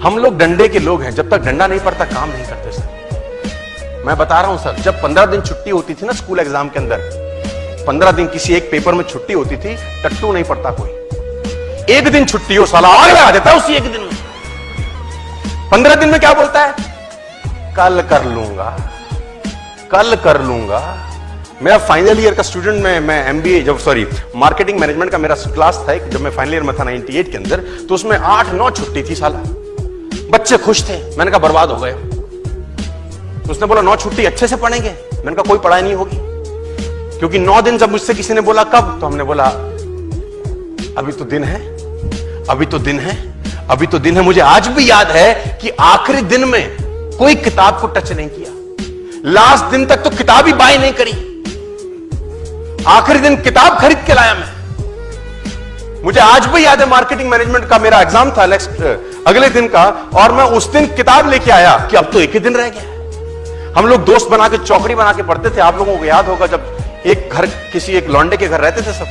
हम लोग डंडे के लोग हैं, जब तक डंडा नहीं पड़ता काम नहीं करते सर। मैं बता रहा हूं सर, जब 15 दिन छुट्टी होती थी ना स्कूल एग्जाम के अंदर, 15 दिन किसी एक पेपर में छुट्टी होती थी, टट्टू नहीं पड़ता कोई। एक दिन छुट्टी हो साला आग लगा देता है उसी एक दिन में। 15 दिन में क्या बोलता है? कल कर लूंगा, कल कर लूंगा। मेरा फाइनल ईयर का स्टूडेंट, मैं एमबीए, जब सॉरी मार्केटिंग मैनेजमेंट का मेरा क्लास था, जब मैं फाइनल ईयर में था 98 के अंदर, तो उसमें 8-9 छुट्टी थी साला। बच्चे खुश थे, मैंने कहा बर्बाद हो गए। तो उसने बोला 9 छुट्टी अच्छे से पढ़ेंगे। मैंने कहा कोई पढ़ाई नहीं होगी, क्योंकि 9 दिन जब मुझसे किसी ने बोला कब, तो हमने बोला अभी तो दिन है, अभी तो दिन है, अभी तो दिन है। मुझे आज भी याद है कि आखिरी दिन में कोई किताब को टच नहीं किया, लास्ट दिन तक तो किताब ही बाय नहीं करी, आखिरी दिन किताब खरीद के लाया मैं। मुझे आज भी याद है मार्केटिंग मैनेजमेंट का मेरा एग्जाम था अगले दिन का, और मैं उस दिन किताब लेके आया कि अब तो एक ही दिन रह गया। हम लोग दोस्त बना के चौकड़ी बना के पढ़ते थे। आप लोगों को याद होगा जब एक घर, किसी एक लौंडे के घर रहते थे सब,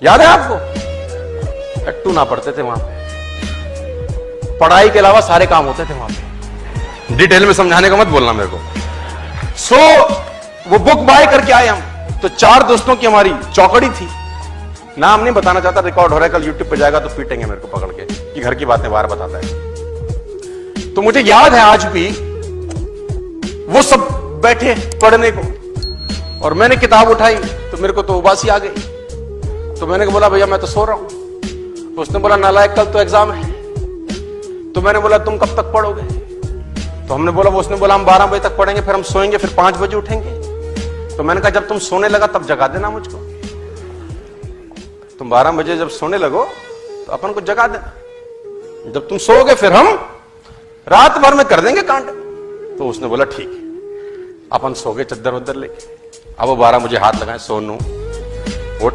याद है आपको? टट्टू ना पढ़ते थे वहां पे, पढ़ाई के अलावा सारे काम होते थे वहां पे। डिटेल में समझाने को मत बोलना मेरे को। वो बुक बाय करके आए हम, तो 4 दोस्तों की हमारी चौकड़ी थी। नाम नहीं बताना चाहता, रिकॉर्ड हो रहा है, कल यूट्यूब पे जाएगा तो पीटेंगे मेरे को पकड़ के कि घर की बातें बाहर बताता है। तो मुझे याद है आज भी, वो सब बैठे पढ़ने को, और मैंने किताब उठाई तो मेरे को तो उबासी आ गई। तो मैंने बोला भैया मैं तो सो रहा हूं। तो उसने बोला नालायक कल तो एग्जाम है। तो मैंने बोला तुम कब तक पढ़ोगे? तो हमने बोला, उसने बोला हम 12 बजे तक पढ़ेंगे, फिर हम सोएंगे, फिर 5 बजे उठेंगे। तो मैंने कहा जब तुम सोने लगा तब जगा देना मुझको। तुम 12 बजे जब सोने लगो तो अपन को जगा देना, जब तुम सोओगे फिर हम रात भर में कर देंगे कांड। तो उसने बोला ठीक है। अपन सो गए चद्दर वद्दर लेके। अब वो 12 मुझे हाथ लगाए, सोनू उठ।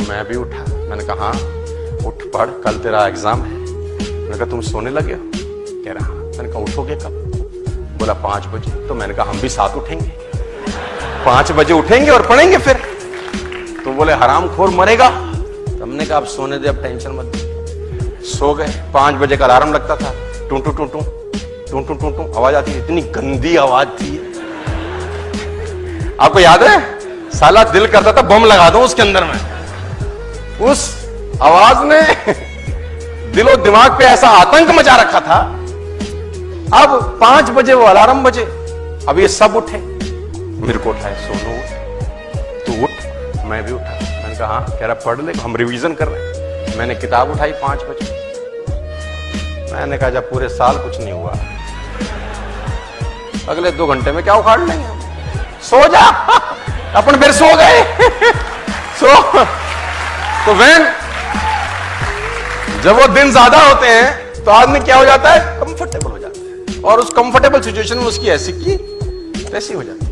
मैं भी उठा। मैंने कहा हाँ उठ पढ़, कल तेरा एग्जाम है। मैंने कहा तुम सोने लगे हो? कह रहा हाँ। मैंने कहा उठोगे कब? बोला 5 बजे। तो मैंने कहा हम भी साथ उठेंगे, 5 बजे उठेंगे और पढ़ेंगे फिर। तो बोले हरामखोर मरेगा। तो हमने कहा अब सोने दे, अब टेंशन मत दे। सो गए। 5 बजे का अलार्म लगता था, टू टू टू टू टू टू टू टू आवाज आती, इतनी गंदी आवाज थी। आपको याद है? साला दिल करता था बम लगा दूं उसके अंदर में। उस आवाज ने दिलो दिमाग पे ऐसा आतंक मचा रखा था। अब 5 बजे वो अलार्म बजे, अब ये सब उठे, मेरे को उठाए, सोनू तू उठ। मैं भी उठा। मैंने कहा हाँ। कह रहा पढ़ ले, हम रिवीजन कर रहे हैं। मैंने किताब उठाई 5 बजे। मैंने कहा जब पूरे साल कुछ नहीं हुआ, अगले 2 घंटे में क्या उखाड़ लेंगे हम? सो जा। अपन फिर सो गए। तो वैन जब वो दिन ज्यादा होते हैं तो आदमी क्या हो जाता है? कंफर्टेबल हो जाता है, और उस कंफर्टेबल सिचुएशन में उसकी ऐसी की तैसी हो जाती है।